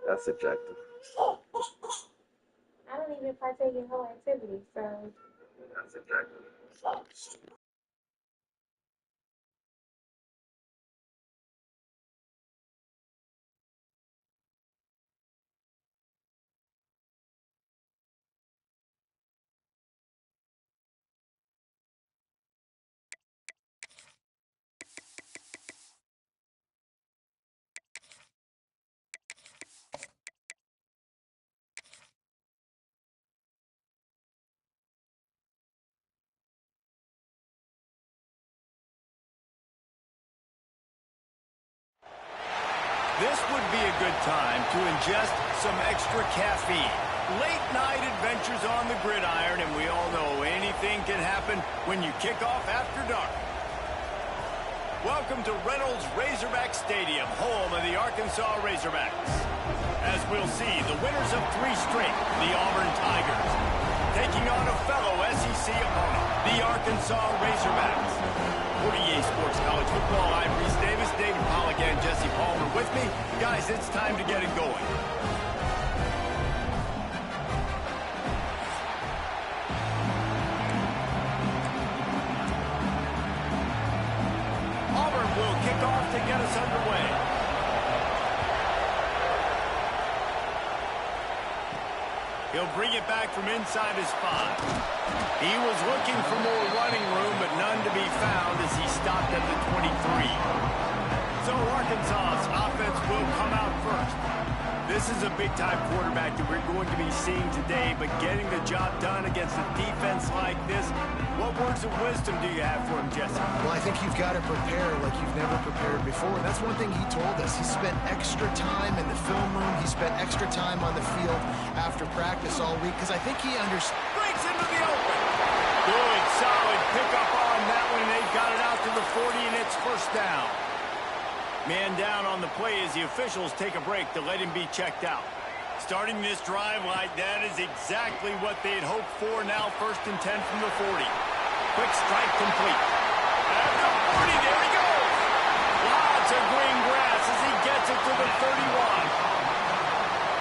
That's subjective. I don't even partake in whole activity, so. That's subjective. This would be a good time to ingest some extra caffeine. Late night adventures on the gridiron, and we all know anything can happen when you kick off after dark. Welcome to Reynolds Razorback Stadium, home of the Arkansas Razorbacks. As we'll see, the winners of 3 straight, the Auburn Tigers, taking on a fellow SEC opponent, the Arkansas Razorbacks. For EA Sports College Football, I'm Reese Davis, David Pollack, and Jesse Palmer with me. Guys, it's time to get it going. Auburn will kick off to get us underway. He'll bring it back from inside his 5. He was looking for more running room, but none to be found as he stopped at the 23. So Arkansas's offense will come out first. This is a big-time quarterback that we're going to be seeing today, but getting the job done against a defense like this, what words of wisdom do you have for him, Jesse? Well, I think you've got to prepare like you've never prepared before. And that's one thing he told us. He spent extra time in the film room. He spent extra time on the field after practice all week because I think he understands. Breaks into the open. Good, solid pickup on that one. They've got it out to the 40, and it's first down. Man down on the play as the officials take a break to let him be checked out. Starting this drive like that is exactly what they'd hoped for. Now 1st and 10 from the 40. Quick strike complete. At the 40, there he goes. Lots of green grass as he gets it to the 31.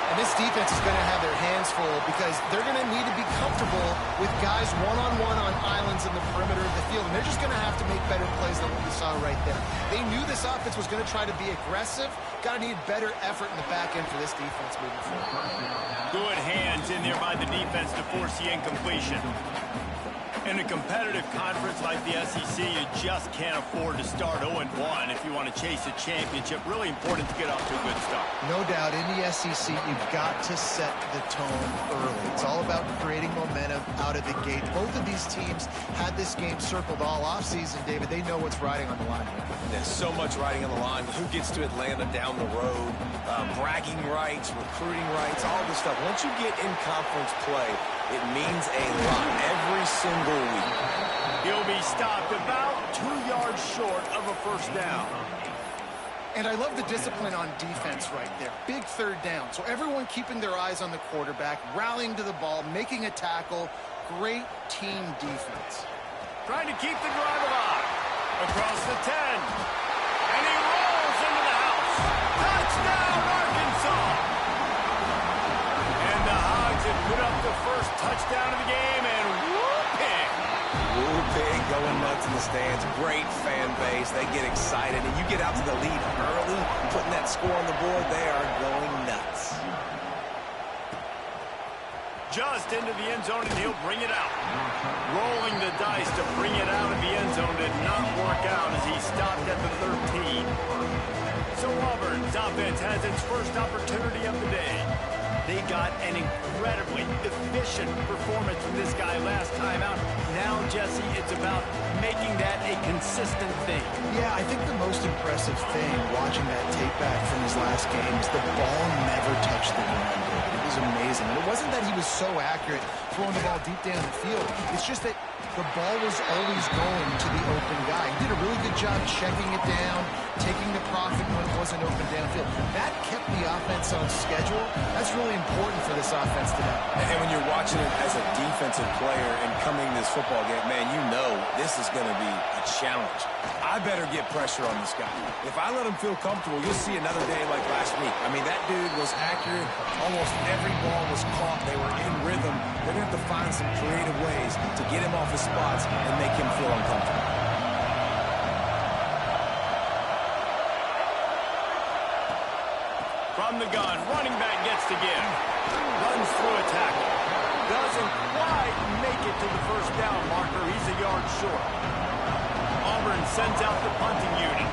And this defense is going to have their hands full because they're going to need to be comfortable with guys one-on-one on islands in the perimeter of the field. And they're just going to have to make better plays than what we saw right there. They knew this offense was going to try to be aggressive. Got to need better effort in the back end for this defense moving forward. Good hands in there by the defense to force the incompletion. In a competitive conference like the SEC, you just can't afford to start 0-1 if you want to chase a championship. Really important to get off to a good start. No doubt, in the SEC, you've got to set the tone early. It's all about creating momentum out of the gate. Both of these teams had this game circled all offseason, David. They know what's riding on the line here. There's so much riding on the line. Who gets to Atlanta down the road? Bragging rights, recruiting rights, all this stuff. Once you get in conference play, it means a lot every single week. He'll be stopped about 2 yards short of a first down. And I love the discipline on defense right there. Big 3rd down. So everyone keeping their eyes on the quarterback, rallying to the ball, making a tackle. Great team defense. Trying to keep the drive alive. Across the 10. And he rolls into the house. Touchdown, Arkansas! And the Hogs have put up the first touchdown of the game, and whoop-pig. Whoop-pig going nuts in the stands. Great fan base. They get excited, and you get out to the lead early, putting that score on the board, they are going nuts. Just into the end zone, and he'll bring it out. Rolling the dice to bring it out of the end zone did not work out as he stopped at the 13. So Auburn's offense has its first opportunity of the day. They got an incredibly efficient performance from this guy last time out. Now, Jesse, it's about making that a consistent thing. Yeah, I think the most impressive thing watching that tape back from his last game is the ball never touched the ground. It was amazing. And it wasn't that he was so accurate throwing the ball deep down the field. It's just that the ball was always going to the open guy. He did a really good job checking it down, taking the profit when it wasn't open downfield. That kept the offense on schedule. That's really important for this offense today. And when you're watching it as a defensive player and coming this football game, man, you know this is going to be a challenge. I better get pressure on this guy. If I let him feel comfortable, you'll see another day like last week. I mean, that dude was accurate. Almost every ball was caught. They were in rhythm. They're going to have to find some creative ways to get him off his spots and make him feel uncomfortable. From the gun, running back gets to give. Runs through a tackle. Doesn't quite make it to the first down marker. He's a yard short. Auburn sends out the punting unit.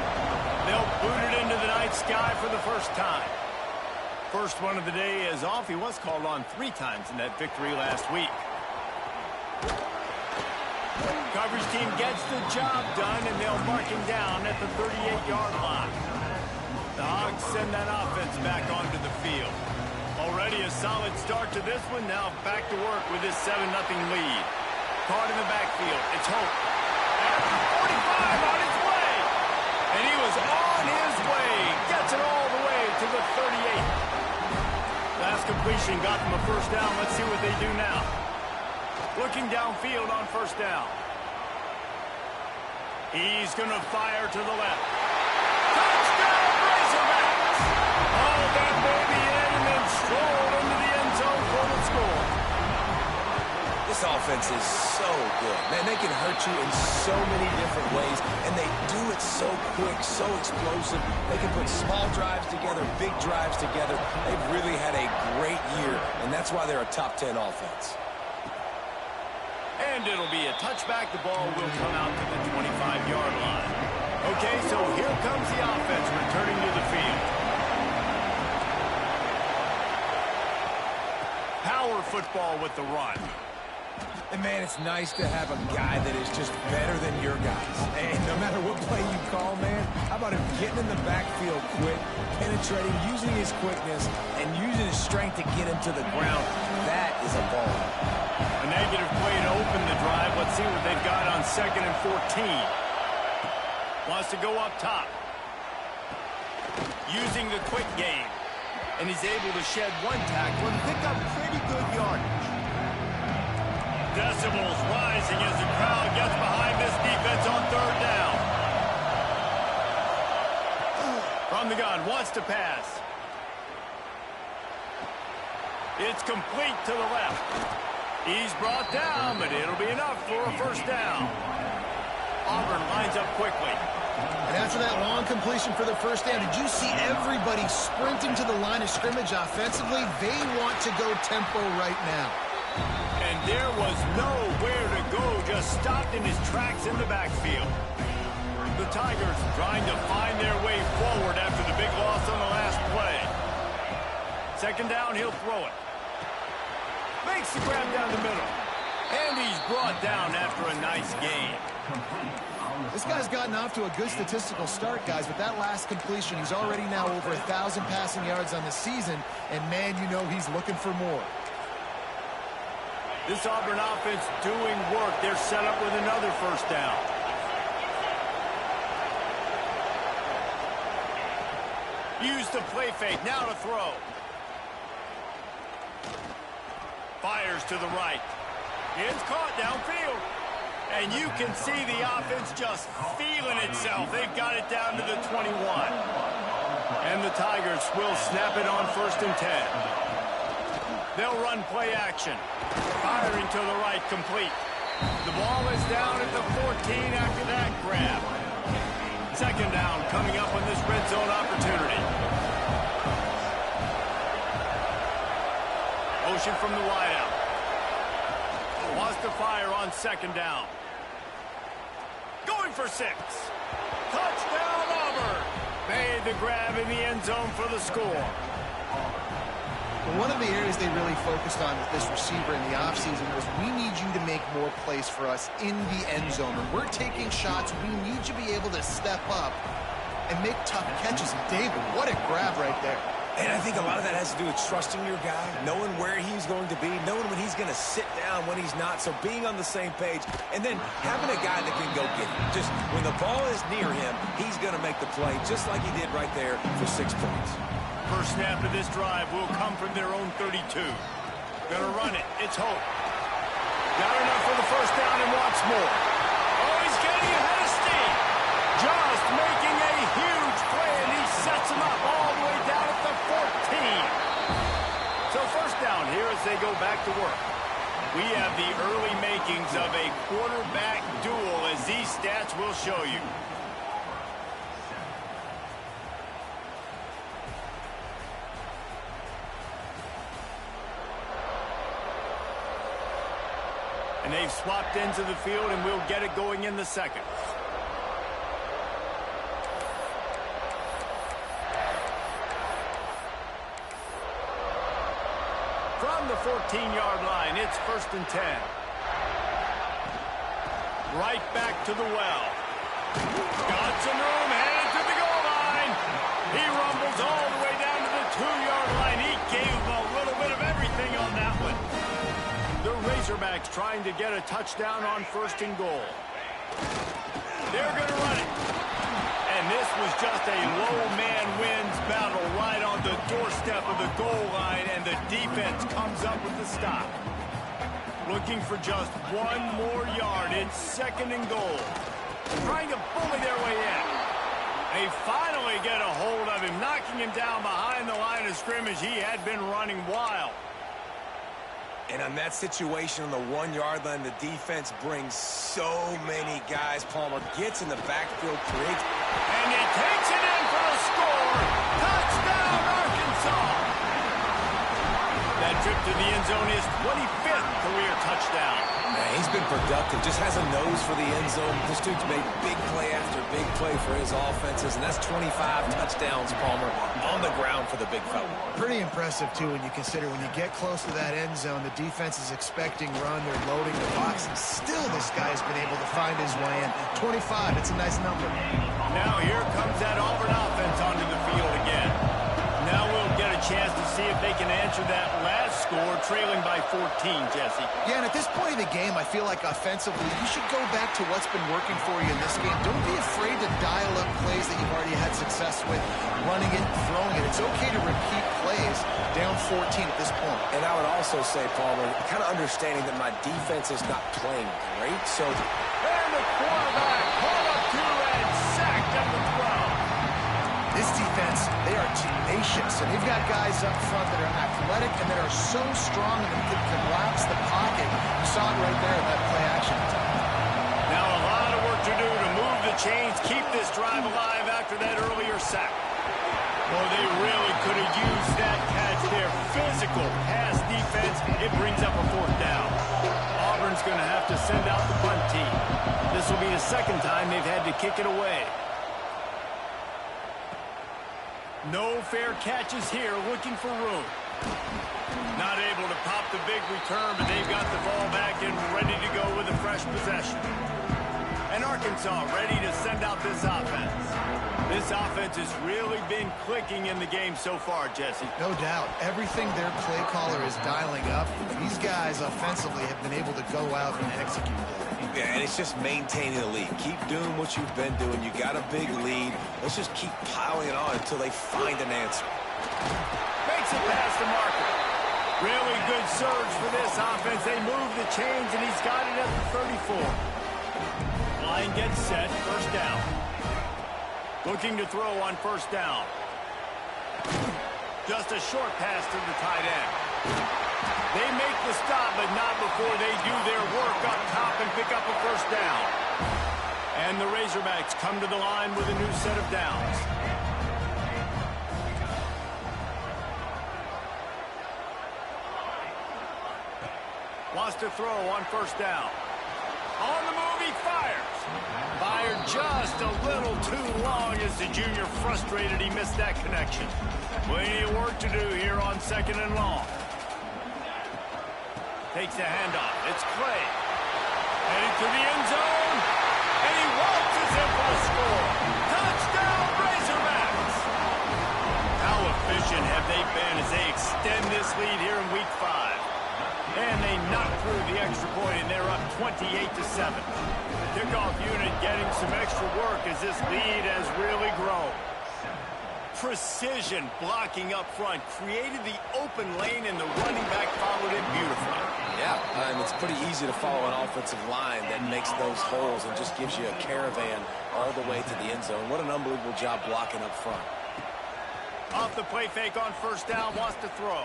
They'll boot it into the night sky for the first time. First one of the day is off. He was called on 3 times in that victory last week. Coverage team gets the job done, and they'll mark him down at the 38-yard line. The Hogs send that offense back onto the field. Already a solid start to this one. Now back to work with this 7-0 lead. Caught in the backfield. It's Hope. At 45 on his way. And he was on his way. Gets it all the way to the 38. Last completion got them a first down. Let's see what they do now. Looking downfield on first down. He's going to fire to the left. Touchdown, Razorbacks! Oh, that baby in and then strolled into the end zone for the score. This offense is so good. Man, they can hurt you in so many different ways, and they do it so quick, so explosive. They can put small drives together, big drives together. They've really had a great year, and that's why they're a top 10 offense. And it'll be a touchback. The ball will come out to the 25-yard line. Okay, so here comes the offense returning to the field. Power football with the run. And, man, it's nice to have a guy that is just better than your guys. And no matter what play you call, man, how about him getting in the backfield quick, penetrating, using his quickness, and using his strength to get him to the ground. That is a ball. A negative play to open the drive. Let's see what they've got on 2nd and 14. Wants to go up top. Using the quick game. And he's able to shed 1 tackle and pick up pretty good yardage. Decibels rising as the crowd gets behind this defense on 3rd down. From the gun, wants to pass. It's complete to the left. He's brought down, but it'll be enough for a first down. Auburn lines up quickly. And after that long completion for the first down, did you see everybody sprinting to the line of scrimmage offensively? They want to go tempo right now. And there was nowhere to go, just stopped in his tracks in the backfield. The Tigers trying to find their way forward after the big loss on the last play. 2nd down, he'll throw it. Makes the grab down the middle. And he's brought down after a nice game. This guy's gotten off to a good statistical start, guys. With that last completion, he's already now over 1,000 passing yards on the season. And, man, you know he's looking for more. This Auburn offense doing work. They're set up with another first down. Use the play fake. Now to throw. Fires to the right. It's caught downfield. And you can see the offense just feeling itself. They've got it down to the 21. And the Tigers will snap it on 1st and 10. They'll run play action. Firing to the right, complete. The ball is down at the 14 after that grab. 2nd down coming up on this red zone opportunity. Motion from the wideout. Wants to fire on 2nd down. Going for 6. Touchdown, Auburn. Made the grab in the end zone for the score. Well, one of the areas they really focused on with this receiver in the offseason was we need you to make more plays for us in the end zone. When we're taking shots, we need you to be able to step up and make tough catches. And David, what a grab right there. And I think a lot of that has to do with trusting your guy, knowing where he's going to be, knowing when he's going to sit down, when he's not. So being on the same page, and then having a guy that can go get it. Just when the ball is near him, he's going to make the play, just like he did right there for 6 points. First snap of this drive will come from their own 32. Gonna run it. It's Hope. Got enough for the first down and wants more. Oh, he's getting ahead of steam. Just making a huge play, and he sets him up all the way down at the 14. So first down here as they go back to work. We have the early makings of a quarterback duel, as these stats will show you. And they've swapped into the field, and we'll get it going in the second. From the 14-yard line, it's 1st and 10. Right back to the well. Got some room, headed to the goal line. He rumbles all the way down to the 2-yard line. He gave him a little bit of everything on that one. The Razorbacks trying to get a touchdown on 1st and goal. They're going to run it. And this was just a low man wins battle right on the doorstep of the goal line, and the defense comes up with the stop. Looking for just one more yard. It's 2nd and goal. Trying to bully their way in. They finally get a hold of him, knocking him down behind the line of scrimmage. He had been running wild. And on that situation on the 1-yard line, the defense brings so many guys. Palmer gets in the backfield, creates. And he takes it in for a score. Touchdown, Arkansas. That trip to the end zone is 25th career touchdown. Man, he's been productive, just has a nose for the end zone. This dude's made big play after big play for his offenses, and that's 25 touchdowns, Palmer, on the ground for the big fella. Pretty impressive, too, when you consider when you get close to that end zone, the defense is expecting run, they're loading the box, and still this guy's been able to find his way in. 25, it's a nice number. Now here comes that Auburn offense onto the field again. Now we'll get a chance to see if they can answer that last score, trailing by 14, Jesse. Yeah, and at this point of the game, I feel like offensively, you should go back to what's been working for you in this game. Don't be afraid to dial up plays that you've already had success with, running it, throwing it. It's okay to repeat plays down 14 at this point. And I would also say, Palmer, kind of understanding that my defense is not playing great, so... And the quarterback caught up to and sacked at the 12. This defense, they are tenacious, and they've got guys up front that are athletic and that are so strong and that can collapse the pocket. You saw it right there in that play action. Now a lot of work to do to move the chains, keep this drive alive after that earlier sack. Well, they really could have used that catch there. Physical pass defense, it brings up a 4th down. Auburn's going to have to send out the punt team. This will be the 2nd time they've had to kick it away. No fair catches here, looking for room. Not able to pop the big return, but they've got the ball back and ready to go with a fresh possession. And Arkansas ready to send out this offense. This offense has really been clicking in the game so far, Jesse. No doubt. Everything their play caller is dialing up, these guys offensively have been able to go out and execute that. Yeah, and it's just maintaining the lead. Keep doing what you've been doing. You got a big lead. Let's just keep piling it on until they find an answer. Makes it past the marker. Really good surge for this offense. They move the chains, and he's got it at the 34. Line gets set, 1st down. Looking to throw on 1st down. Just a short pass to the tight end. They make the stop, but not before they do their work up top and pick up a 1st down. And the Razorbacks come to the line with a new set of downs. Wants to throw on 1st down. On the move, he fires. Fired just a little too long as the junior frustrated he missed that connection. Plenty of work to do here on 2nd and long. Takes the handoff. It's Clay. Headed to the end zone. And he waltzes in for the score. Touchdown, Razorbacks! How efficient have through the extra point, and they're up 28-7. Kickoff unit getting some extra work as this lead has really grown. Precision blocking up front, created the open lane, and the running back followed it beautifully. Yeah, and it's pretty easy to follow an offensive line that makes those holes and just gives you a caravan all the way to the end zone. What an unbelievable job blocking up front. Off the play fake on first down, wants to throw.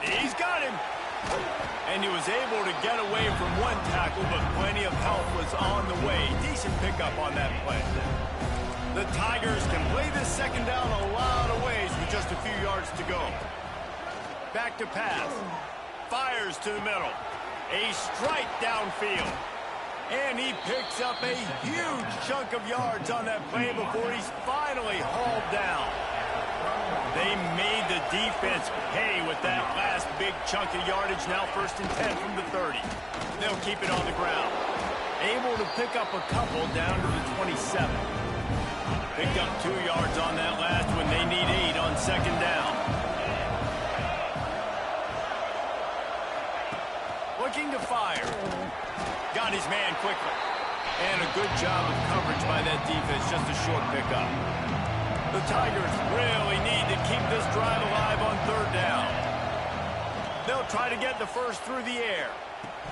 He's got him. And he was able to get away from one tackle, but plenty of help was on the way. Decent pickup on that play. The Tigers can play this second down a lot of ways with just a few yards to go. Back to pass. Fires to the middle. A strike downfield. And he picks up a huge chunk of yards on that play before he's finally hauled down. They made the defense pay with that last big chunk of yardage. Now 1st and 10 from the 30. They'll keep it on the ground. Able to pick up a couple down to the 27. Picked up 2 yards on that last one. They need 8 on second down. Looking to fire. Got his man quickly. And a good job of coverage by that defense. Just a short pickup. The Tigers really need to keep this drive alive on 3rd down. They'll try to get the first through the air.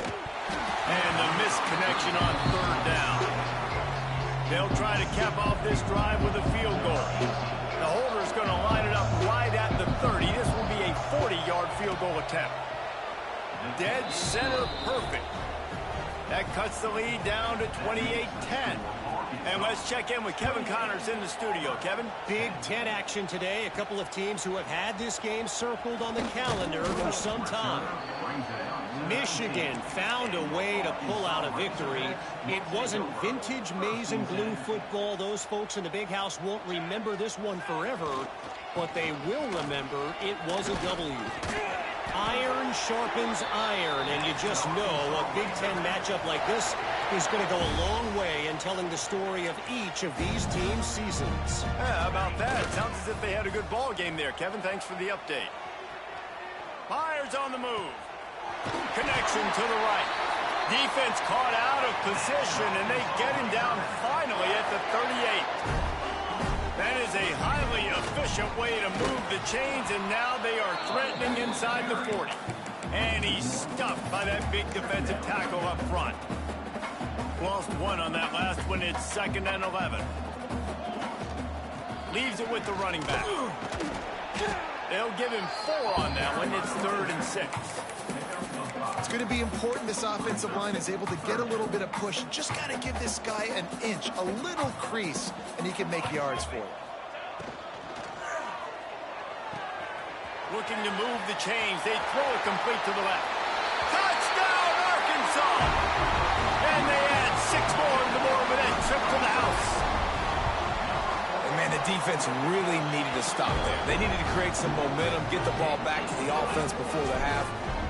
And the misconnection on 3rd down. They'll try to cap off this drive with a field goal. The holder's going to line it up right at the 30. This will be a 40-yard field goal attempt. Dead center perfect. That cuts the lead down to 28-10. And let's check in with Kevin Connors in the studio. Kevin? Big Ten action today. A couple of teams who have had this game circled on the calendar for some time. Michigan found a way to pull out a victory. It wasn't vintage maize and blue football. Those folks in the big house won't remember this one forever, but they will remember it was a W. Iron sharpens iron, and you just know a Big Ten matchup like this is going to go a long way in telling the story of each of these teams' seasons. Yeah, how about that? Sounds as if they had a good ball game there. Kevin, thanks for the update. Fires on the move. Connection to the right. Defense caught out of position, and they get him down finally at the 38. That is a highly efficient way to move the chains, and now they are threatening inside the 40. And he's stuffed by that big defensive tackle up front. Lost 1 on that last one. It's 2nd and 11. Leaves it with the running back. They'll give him 4 on that one. It's 3rd and 6. It's going to be important this offensive line is able to get a little bit of push. Just got to give this guy an inch, a little crease, and he can make yards for it. Looking to move the chains. They throw it complete to the left. Touchdown, Arkansas! And they add 6 more to the board with that trip to the house. And man, the defense really needed to stop there. They needed to create some momentum, get the ball back to the offense before the half.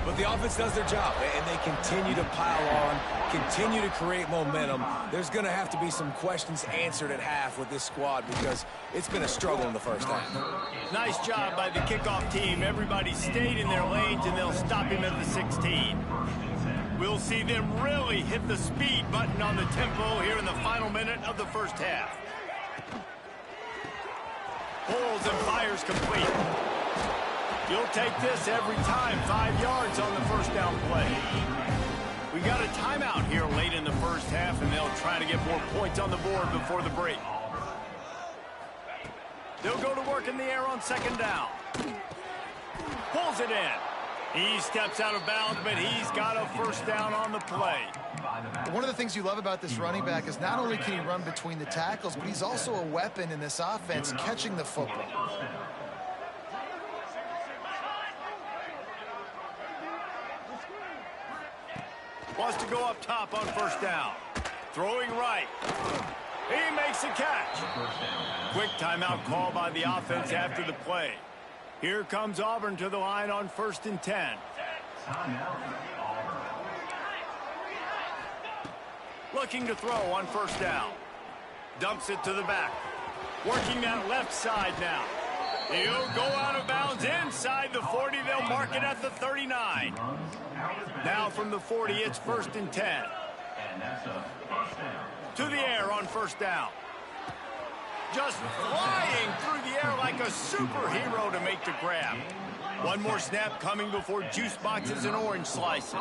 But the offense does their job, and they continue to pile on, continue to create momentum. There's going to have to be some questions answered at half with this squad because it's been a struggle in the first half. Nice job by the kickoff team. Everybody stayed in their lanes, and they'll stop him at the 16. We'll see them really hit the speed button on the tempo here in the final minute of the first half. Pulls and fires complete. You'll take this every time. 5 yards on the first down play. We got a timeout here late in the first half, and they'll try to get more points on the board before the break. They'll go to work in the air on 2nd down. Pulls it in. He steps out of bounds, but he's got a first down on the play. One of the things you love about this running back is not only can he run between the tackles, but he's also a weapon in this offense catching the football. Wants to go up top on first down. Throwing right. He makes a catch. Quick timeout call by the offense after the play. Here comes Auburn to the line on 1st and 10. Looking to throw on first down. Dumps it to the back. Working that left side now. He'll go out of bounds inside the 40. They'll mark it at the 39. Now from the 40, it's 1st and 10. To the air on 1st down. Just flying through the air like a superhero to make the grab. One more snap coming before juice boxes and orange slices.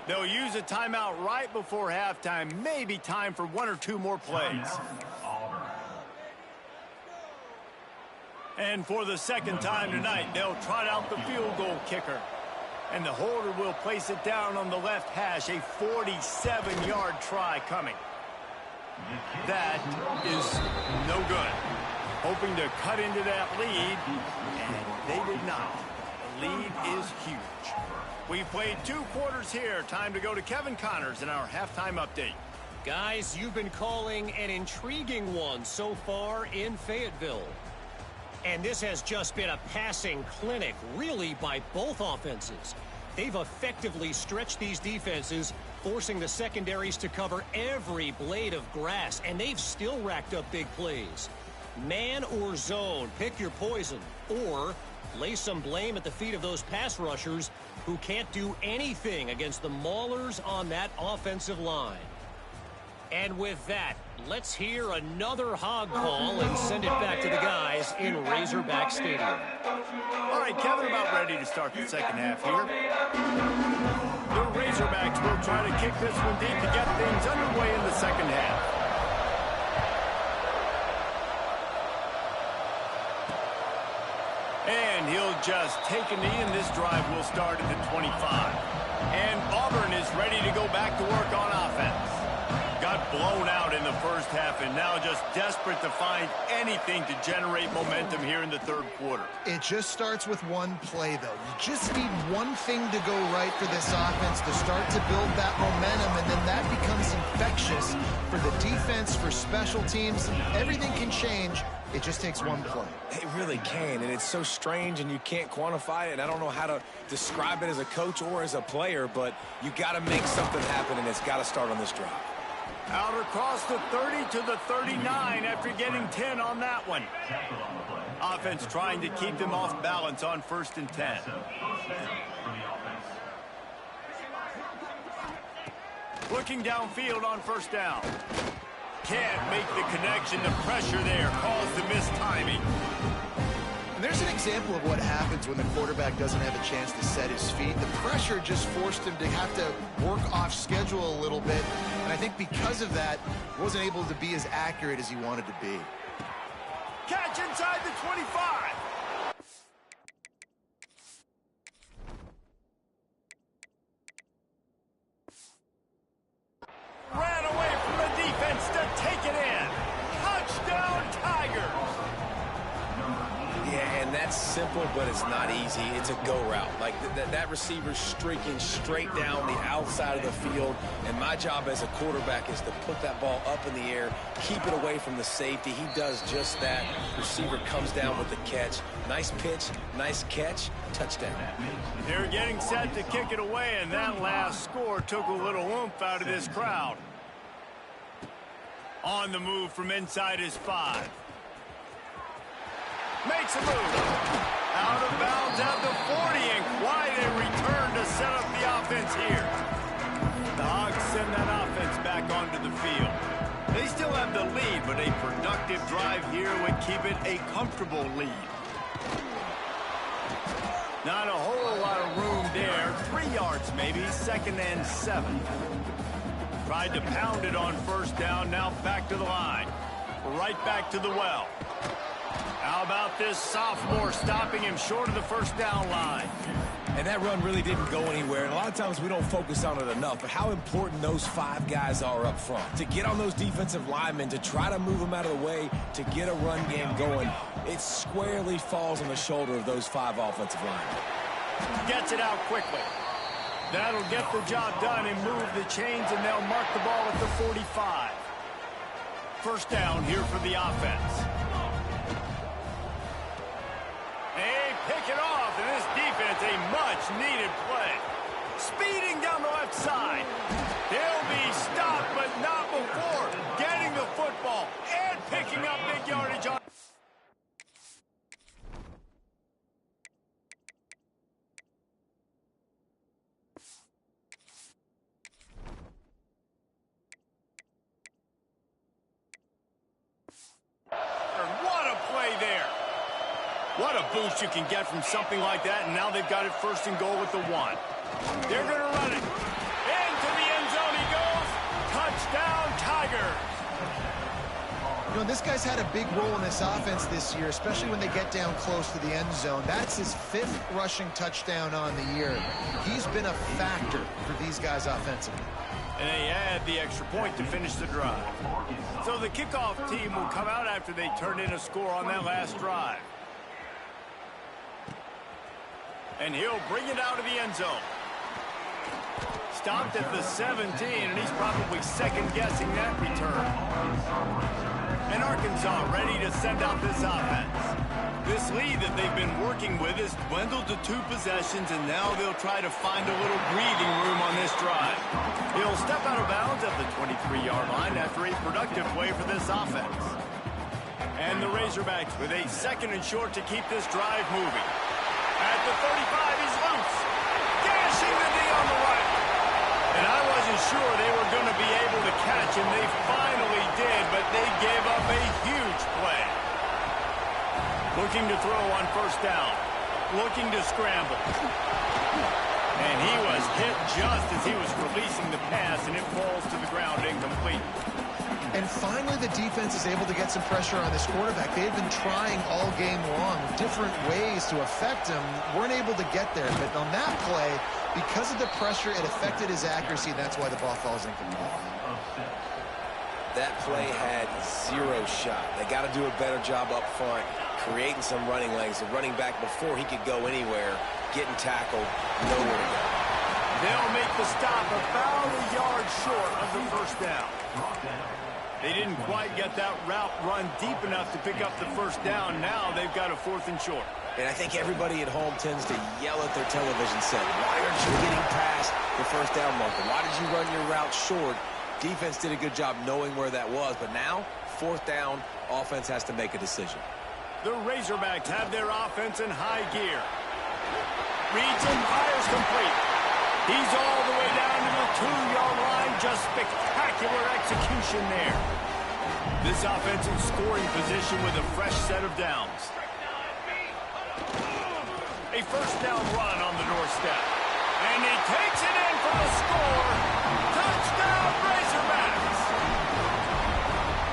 They'll use a timeout right before halftime. Maybe time for 1 or 2 more plays. And for the 2nd time tonight, they'll trot out the field goal kicker. And the holder will place it down on the left hash. A 47-yard try coming. That is no good. Hoping to cut into that lead, and they did not. The lead is huge. We've played 2 quarters here. Time to go to Kevin Connors in our halftime update. Guys, you've been calling an intriguing one so far in Fayetteville. And this has just been a passing clinic, really, by both offenses. They've effectively stretched these defenses, forcing the secondaries to cover every blade of grass, and they've still racked up big plays. Man or zone, pick your poison, or lay some blame at the feet of those pass rushers who can't do anything against the maulers on that offensive line. And with that, let's hear another hog call and send it back to the guys in Razorback Stadium. All right, Kevin, about ready to start the 2nd half here. The Razorbacks will try to kick this one deep to get things underway in the 2nd half. And he'll just take a knee, and this drive will start at the 25. And Auburn is ready to go back to work on offense. Got blown out in the 1st half and now just desperate to find anything to generate momentum here in the 3rd quarter. It just starts with one play, though. You just need one thing to go right for this offense to start to build that momentum, and then that becomes infectious for the defense, for special teams. Everything can change. It just takes one play. It really can, and it's so strange, and you can't quantify it, and I don't know how to describe it as a coach or as a player, but you got to make something happen, and it's got to start on this drive. Out across the 30 to the 39 after getting 10 on that one. Offense trying to keep them off balance on 1st and 10. Looking downfield on 1st down. Can't make the connection. The pressure there caused the mistiming. And there's an example of what happens when the quarterback doesn't have a chance to set his feet. The pressure just forced him to have to work off schedule a little bit. And I think because of that, wasn't able to be as accurate as he wanted to be. Catch inside the 25. Ran away from the defense to take it in. Touchdown, Tigers. Yeah, and that's simple, but it's not easy. It's a go route. Like that receiver's streaking straight down the outside of the field, and my job as a quarterback is to put that ball up in the air, keep it away from the safety. He does just that. Receiver comes down with the catch. Nice pitch, nice catch, touchdown. They're getting set to kick it away, and that last score took a little oomph out of this crowd. On the move from inside his 5. Makes a move. Out of bounds at the 40, and quite a return to set up the offense here. The Hogs send that offense back onto the field. They still have the lead, but a productive drive here would keep it a comfortable lead. Not a whole lot of room there. 3 yards maybe, 2nd and 7. Tried to pound it on 1st down, now back to the line. Right back to the well. How about this sophomore stopping him short of the 1st down line? And that run really didn't go anywhere. And a lot of times we don't focus on it enough, but how important those 5 guys are up front. To get on those defensive linemen, to try to move them out of the way, to get a run game going, it squarely falls on the shoulder of those 5 offensive linemen. Gets it out quickly. That'll get the job done and move the chains, and they'll mark the ball at the 45. 1st down here for the offense. They pick it off, and this defense, a much-needed play. Speeding down the left side. They'll be stopped, but not before getting the football and picking up big yardage on. What a boost you can get from something like that, and now they've got it first and goal with the 1. They're going to run it. Into the end zone he goes. Touchdown, Tigers. You know, this guy's had a big role in this offense this year, especially when they get down close to the end zone. That's his 5th rushing touchdown on the year. He's been a factor for these guys offensively. And they add the extra point to finish the drive. So the kickoff team will come out after they turn in a score on that last drive. And he'll bring it out of the end zone. Stopped at the 17, and he's probably second-guessing that return. And Arkansas ready to send out this offense. This lead that they've been working with has dwindled to 2 possessions, and now they'll try to find a little breathing room on this drive. He'll step out of bounds at the 23-yard line after a productive play for this offense. And the Razorbacks with a 2nd and short to keep this drive moving. At the 35, he's loose. Dashing the D on the right. And I wasn't sure they were going to be able to catch him. They finally did, but they gave up a huge play. Looking to throw on first down. Looking to scramble. And he was hit just as he was releasing the pass, and it falls to the ground incomplete. And finally, the defense is able to get some pressure on this quarterback. They had been trying all game long different ways to affect him. Weren't able to get there. But on that play, because of the pressure, it affected his accuracy. And that's why the ball falls incomplete. That play had 0 shot. They got to do a better job up front, creating some running lanes. The running back, before he could go anywhere, getting tackled, nowhere to go. They'll make the stop about a yard short of the first down. They didn't quite get that route run deep enough to pick up the first down. Now they've got a 4th and short. And I think everybody at home tends to yell at their television set, why aren't you getting past the first down marker? Why did you run your route short? Defense did a good job knowing where that was, but now, 4th down, offense has to make a decision. The Razorbacks have their offense in high gear. Reads and fires complete. He's all the way down to the 2-yard line. Just spectacular execution there. This offense in scoring position with a fresh set of downs. A first down run on the doorstep. And he takes it in for the score. Touchdown, Razorbacks!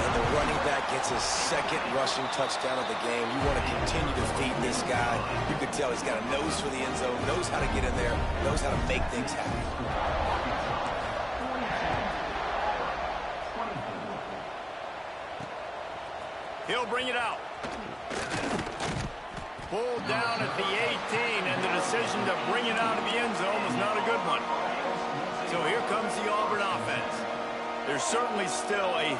And the running back gets his 2nd rushing touchdown of the game. You want to continue to feed this guy. You can tell he's got a nose for the end zone, knows how to get in there, knows how to make things happen. He'll bring it out. Pulled down at the 18, and the decision to bring it out of the end zone was not a good one. So here comes the Auburn offense. There's certainly still a...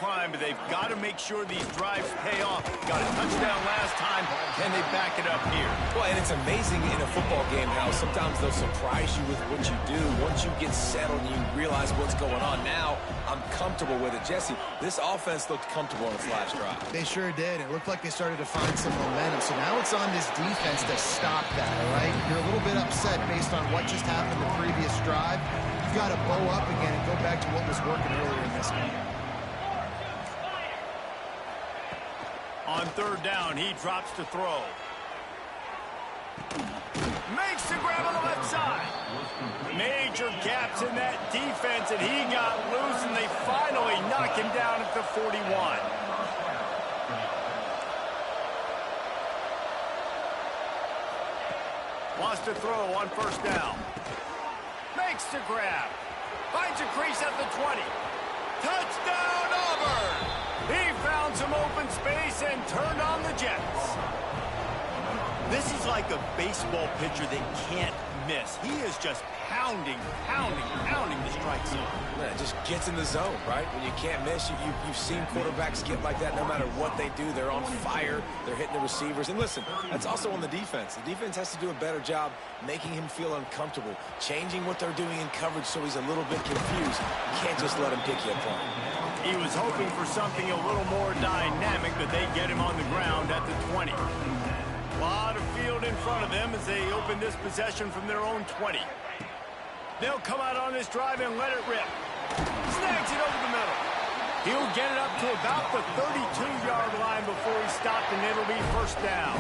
But they've got to make sure these drives pay off. Got a touchdown last time. Can they back it up here? Well, and it's amazing in a football game how sometimes they'll surprise you with what you do. Once you get settled and you realize what's going on, now I'm comfortable with it. Jesse, this offense looked comfortable on its last drive. They sure did. It looked like they started to find some momentum. So now it's on this defense to stop that, all right? You're a little bit upset based on what just happened the previous drive. You've got to bow up again and go back to what was working earlier in this game. On 3rd down, he drops to throw. Makes the grab on the left side. Major gaps in that defense, and he got loose, and they finally knock him down at the 41. Wants to throw on first down. Makes the grab. Finds a crease at the 20. Touchdown, Auburn! He found some open space and turned on the Jets. This is like a baseball pitcher that can't miss. He is just pounding the strike zone. Man, it just gets in the zone, right? When you can't miss, you've seen quarterbacks get like that no matter what they do. They're on fire. They're hitting the receivers. And listen, that's also on the defense. The defense has to do a better job making him feel uncomfortable, changing what they're doing in coverage so he's a little bit confused. You can't just let him pick you apart. He was hoping for something a little more dynamic, but they get him on the ground at the 20. A lot of field in front of them as they open this possession from their own 20. They'll come out on this drive and let it rip. Snags it over the middle. He'll get it up to about the 32-yard line before he stopped, and it'll be first down.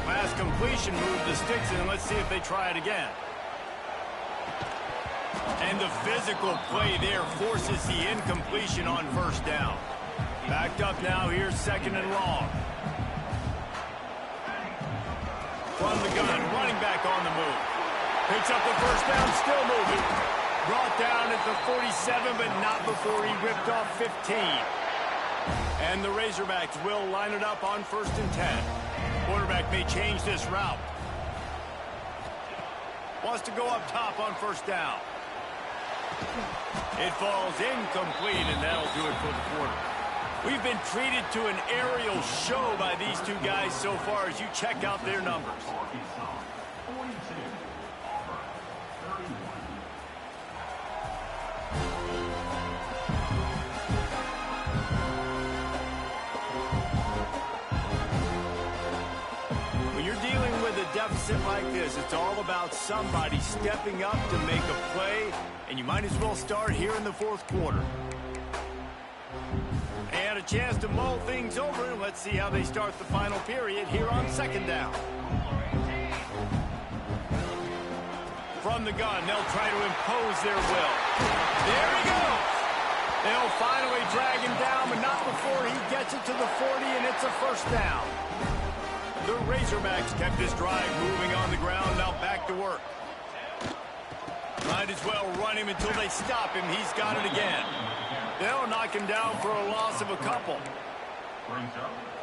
Last completion moved the sticks in. Let's see if they try it again. And the physical play there forces the incompletion on first down. Backed up now, here's second and long. From the gun, running back on the move. Picks up the first down, still moving. Brought down at the 47, but not before he ripped off 15. And the Razorbacks will line it up on 1st and 10. Quarterback may change this route. Wants to go up top on first down. It falls incomplete, and that'll do it for the quarter. We've been treated to an aerial show by these two guys so far as you check out their numbers. When you're dealing with a deficit like this, it's all about somebody stepping up to make a play, and you might as well start here in the 4th quarter. And a chance to mull things over. Let's see how they start the final period here on 2nd down. From the gun, they'll try to impose their will. There he goes. They'll finally drag him down, but not before he gets it to the 40, and it's a first down. The Razorbacks kept this drive moving on the ground. Now back to work. Might as well run him until they stop him. He's got it again. They'll knock him down for a loss of a couple.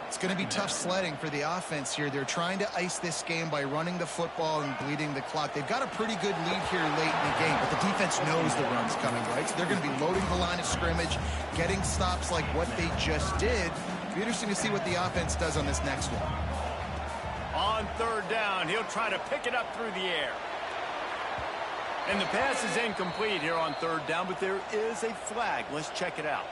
It's going to be tough sledding for the offense here. They're trying to ice this game by running the football and bleeding the clock. They've got a pretty good lead here late in the game, but the defense knows the run's coming, right? So they're going to be loading the line of scrimmage, getting stops like what they just did. It'll be interesting to see what the offense does on this next one. On 3rd down, he'll try to pick it up through the air. And the pass is incomplete here on 3rd down, but there is a flag. Let's check it out.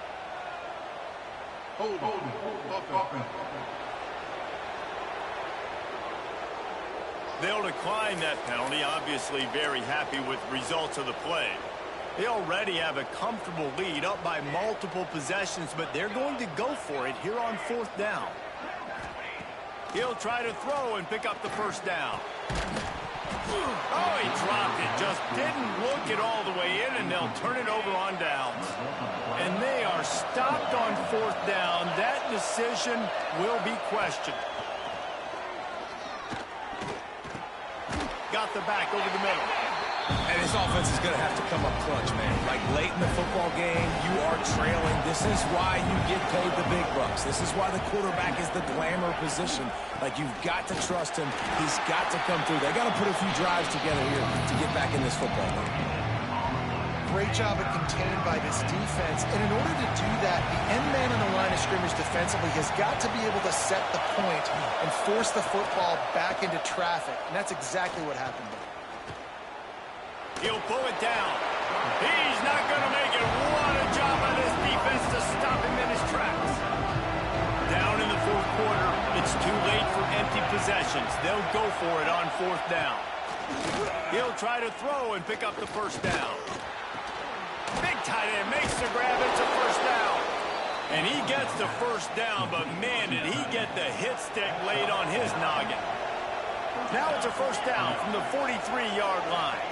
They'll decline that penalty, obviously very happy with the results of the play. They already have a comfortable lead up by multiple possessions, but they're going to go for it here on 4th down. He'll try to throw and pick up the first down. Oh, he dropped it. Just didn't look it all the way in, and they'll turn it over on downs. And they are stopped on 4th down. That decision will be questioned. Got the back over the middle. And this offense is going to have to come up clutch, man. Like late in the football game, you are trailing. This is why you get paid the big bucks. This is why the quarterback is the glamour position. Like, you've got to trust him. He's got to come through. They got to put a few drives together here to get back in this football game. Great job of contained by this defense. And in order to do that, the end man on the line of scrimmage defensively has got to be able to set the point and force the football back into traffic. And that's exactly what happened there. He'll pull it down. He's not going to make it. What a job by this defense to stop him in his tracks. Down in the 4th quarter, it's too late for empty possessions. They'll go for it on 4th down. He'll try to throw and pick up the first down. Big tight end makes the grab. It's a first down. And he gets the first down, but man, did he get the hit stick laid on his noggin. Now it's a first down from the 43-yard line.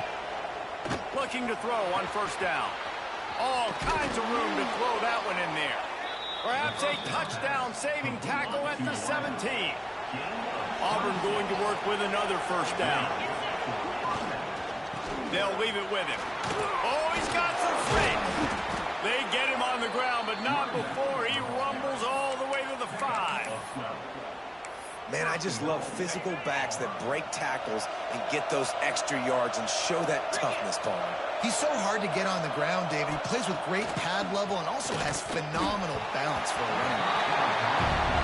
Looking to throw on first down. All kinds of room to throw that one in there. Perhaps a touchdown-saving tackle at the 17. Auburn going to work with another first down. They'll leave it with him. Oh, he's got some strength. They get him on the ground, but not before he rumbles all the way to the 5. Man, I just love physical backs that break tackles and get those extra yards and show that toughness, Paul. He's so hard to get on the ground, David. He plays with great pad level and also has phenomenal balance for a running back.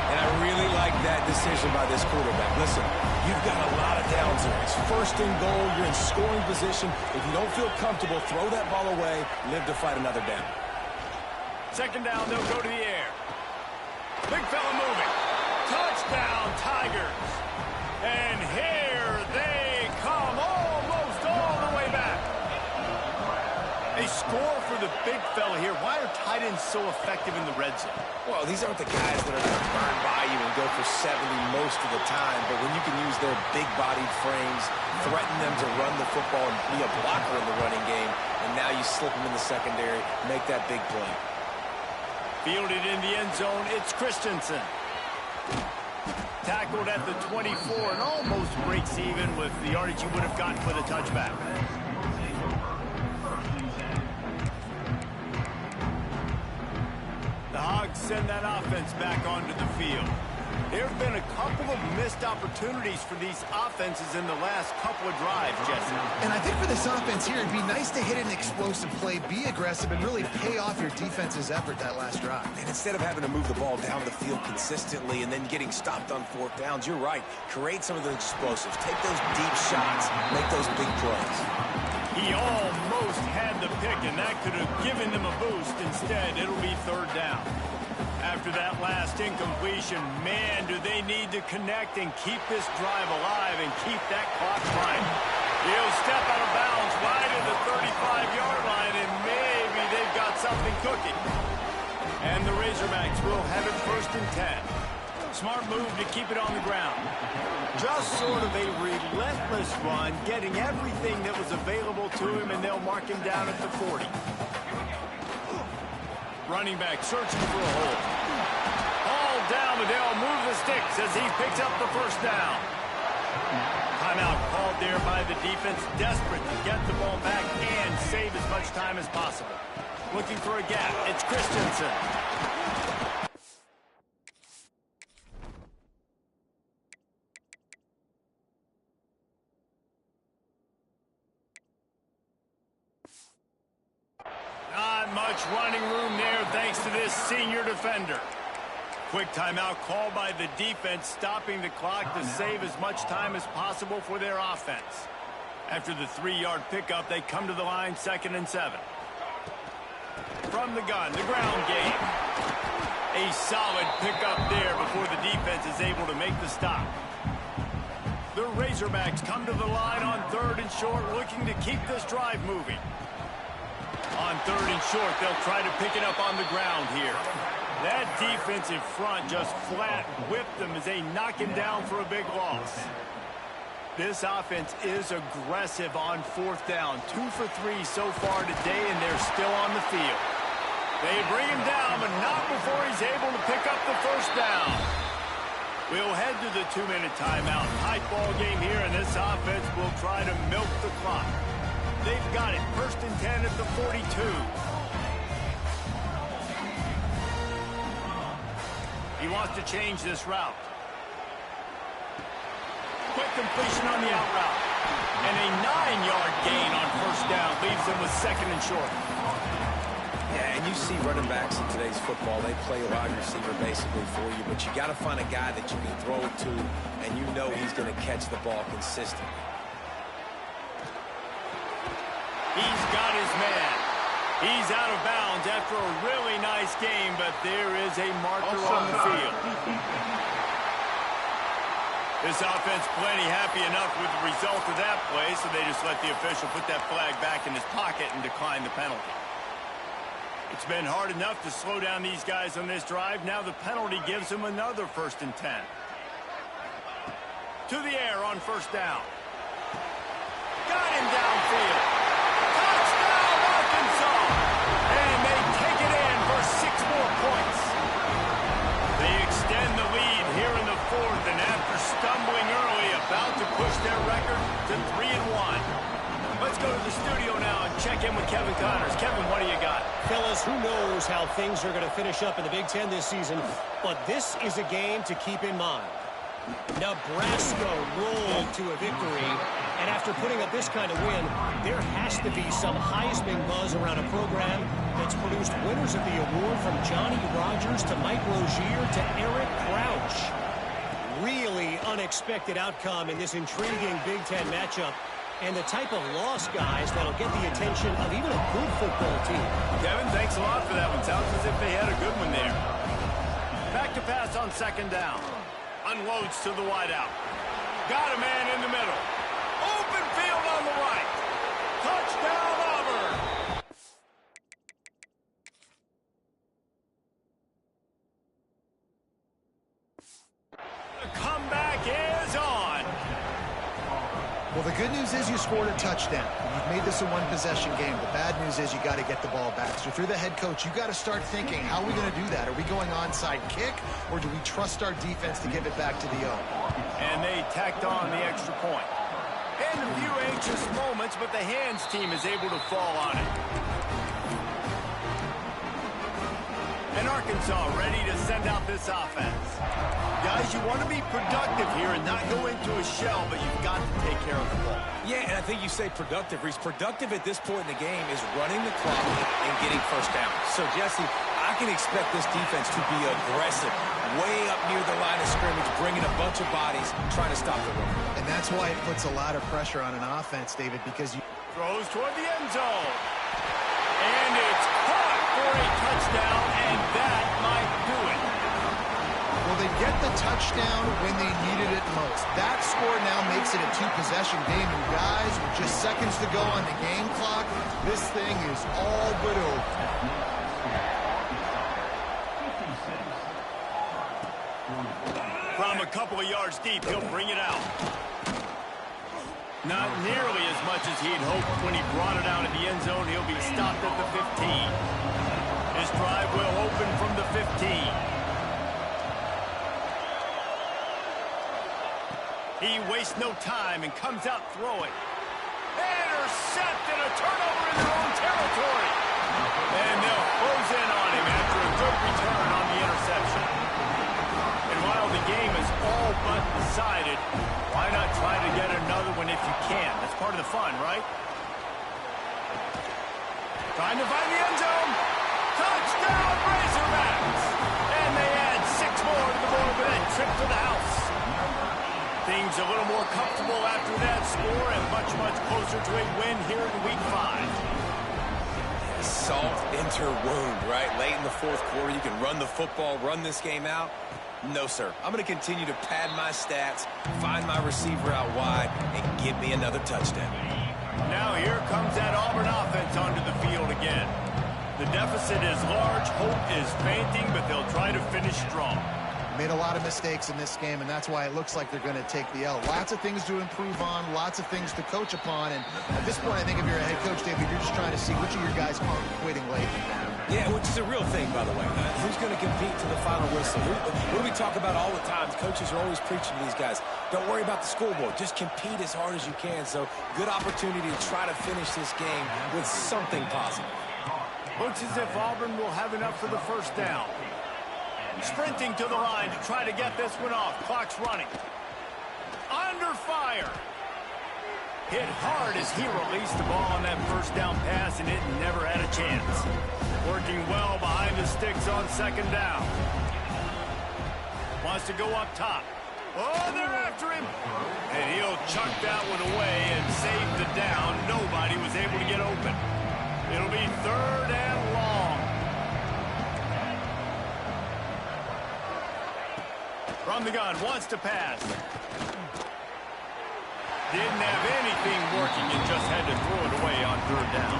And I really like that decision by this quarterback. Listen, you've got a lot of downs there. It's first and goal. You're in scoring position. If you don't feel comfortable, throw that ball away. Live to fight another down. Second down, they'll go to the air. Big fella moving. Touchdown, Tigers. And here they come, almost all the way back. A score for the big fella here. Why are tight ends so effective in the red zone? Well, these aren't the guys that are going to burn by you and go for 70 most of the time, but when you can use their big-bodied frames, threaten them to run the football and be a blocker in the running game, and now you slip them in the secondary, make that big play. Fielded in the end zone, it's Christensen. Tackled at the 24 and almost breaks even with the yardage you would have gotten for the touchback. The Hogs send that offense back onto the field. There have been a couple of missed opportunities for these offenses in the last couple of drives, Jesse. And I think for this offense here, it'd be nice to hit an explosive play, be aggressive, and really pay off your defense's effort that last drive. And instead of having to move the ball down the field consistently and then getting stopped on fourth downs, you're right. Create some of those explosives. Take those deep shots. Make those big plays. He almost had the pick, and that could have given them a boost. Instead, it'll be third down. After that last incompletion, man, do they need to connect and keep this drive alive and keep that clock running. He'll step out of bounds right at the 35-yard line, and maybe they've got something cooking. And the Razorbacks will have it first and 10. Smart move to keep it on the ground. Just sort of a relentless run, getting everything that was available to him, and they'll mark him down at the 40. Running back searching for a hole. All down, but they'll move the sticks as he picks up the first down. Timeout called there by the defense, desperate to get the ball back and save as much time as possible. Looking for a gap. It's Christensen. Not much running room there thanks to this senior defender. Quick timeout called by the defense, stopping the clock to save as much time as possible for their offense. After the 3-yard pickup, they come to the line, 2nd and 7. From the gun, the ground game. A solid pickup there before the defense is able to make the stop. The Razorbacks come to the line on 3rd and short, looking to keep this drive moving. On 3rd and short, they'll try to pick it up on the ground here. That defensive front just flat whipped them as they knock him down for a big loss. This offense is aggressive on 4th down. 2 for 3 so far today, and they're still on the field. They bring him down, but not before he's able to pick up the first down. We'll head to the 2-minute timeout. Tight ball game here, and this offense will try to milk the clock. They've got it. 1st and 10 at the 42. He wants to change this route. Quick completion on the out route. And a 9-yard gain on 1st down leaves them with 2nd and short. Yeah, and you see running backs in today's football, they play a wide receiver basically for you, but you got to find a guy that you can throw it to, and you know he's going to catch the ball consistently. He's got his man. He's out of bounds after a really nice game, but there is a marker on the field. This offense plenty happy enough with the result of that play, so they just let the official put that flag back in his pocket and decline the penalty. It's been hard enough to slow down these guys on this drive. Now the penalty gives them another 1st and 10. To the air on 1st down. Got him downfield. Touchdown, Arkansas! And they take it in for 6 more points. They extend the lead here in the 4th, and after stumbling early, about to push their record to 3-1. Let's go to the studio now and check in with Kevin Connors. Kevin, what do you got? Fellas, who knows how things are going to finish up in the Big Ten this season, but this is a game to keep in mind. Nebraska rolled to a victory, and after putting up this kind of win, there has to be some Heisman buzz around a program that's produced winners of the award from Johnny Rodgers to Mike Rozier to Eric Crouch. Really unexpected outcome in this intriguing Big Ten matchup, and the type of loss, guys, that'll get the attention of even a good football team. Kevin, thanks a lot for that one. Sounds as if they had a good one there. Back to pass on second down. Unloads to the wideout. Got a man in the middle. Open field on the right. Touchdown, Auburn. The comeback is on. Well, the good news is you scored a touchdown. You've made this a one-possession game. The bad news is you got to get the ball back. So if you're the head coach, you got to start thinking, how are we going to do that? Are we going onside kick, or do we trust our defense to give it back to the O? And they tacked on the extra point. And a few anxious moments, but the hands team is able to fall on it. And Arkansas ready to send out this offense. Guys, you want to be productive here and not go into a shell, but you've got to take care of the ball. Yeah, and I think you say productive, Reese. Productive at this point in the game is running the clock and getting first down. So, Jesse, I can expect this defense to be aggressive, way up near the line of scrimmage, bringing a bunch of bodies, trying to stop the run. And that's why it puts a lot of pressure on an offense, David, because you... Throws toward the end zone. And it's caught for a touchdown, and that might do it. Well, they get the touchdown when they needed it most. That score now makes it a two-possession game, and guys, with just seconds to go on the game clock, this thing is all but over. From a couple of yards deep, he'll bring it out. Not nearly as much as he'd hoped when he brought it out of the end zone. He'll be stopped at the 15. His drive will open from the 15. He wastes no time and comes out throwing. Intercept and a turnover in their own territory. And they'll close in on him after a good return on the interception. And while the game is all but decided, why not try to get another one if you can? That's part of the fun, right? Trying to find the end zone. Touchdown, Razorbacks! And they add 6 more to the board with that trip to the house. Things a little more comfortable after that score and much, much closer to a win here in Week 5. Salt enter wound, right? Late in the fourth quarter, you can run the football, run this game out. No, sir. I'm going to continue to pad my stats, find my receiver out wide, and give me another touchdown. Now here comes that Auburn offense onto the field again. The deficit is large, hope is fainting, but they'll try to finish strong. Made a lot of mistakes in this game, and that's why it looks like they're going to take the L. Lots of things to improve on, lots of things to coach upon, and at this point, I think if you're a head coach, David, you're just trying to see which of your guys aren't quitting late. Yeah, which is a real thing, by the way. Who's going to compete to the final whistle? What do we talk about all the time? Coaches are always preaching to these guys. Don't worry about the scoreboard. Just compete as hard as you can. So, good opportunity to try to finish this game with something positive. Looks as if Auburn will have enough for the first down. Sprinting to the line to try to get this one off. Clock's running. Under fire. Hit hard as he released the ball on that first down pass, and it never had a chance. Working well behind the sticks on second down. Wants to go up top. Oh, they're after him. And he'll chuck that one away and save the down. Nobody was able to get open. It'll be third and long. From the gun, wants to pass. Didn't have anything working and just had to throw it away on third down.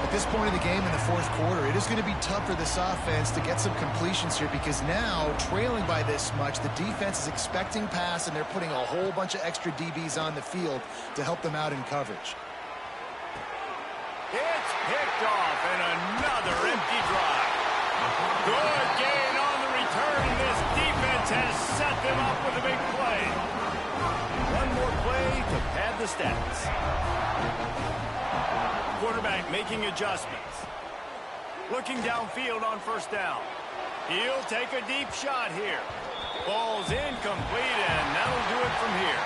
At this point of the game in the fourth quarter, it is going to be tough for this offense to get some completions here because now, trailing by this much, the defense is expecting pass and they're putting a whole bunch of extra DBs on the field to help them out in coverage. It's picked off and another empty drive. Good gain on the return, and this defense has set them up with a big play. One more play to pad the stats. Quarterback making adjustments. Looking downfield on first down. He'll take a deep shot here. Ball's incomplete, and that'll do it from here.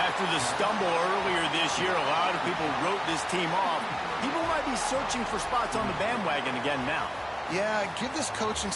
After the stumble earlier this year, a lot of people wrote this team off. People might be searching for spots on the bandwagon again now. Yeah, give this coaching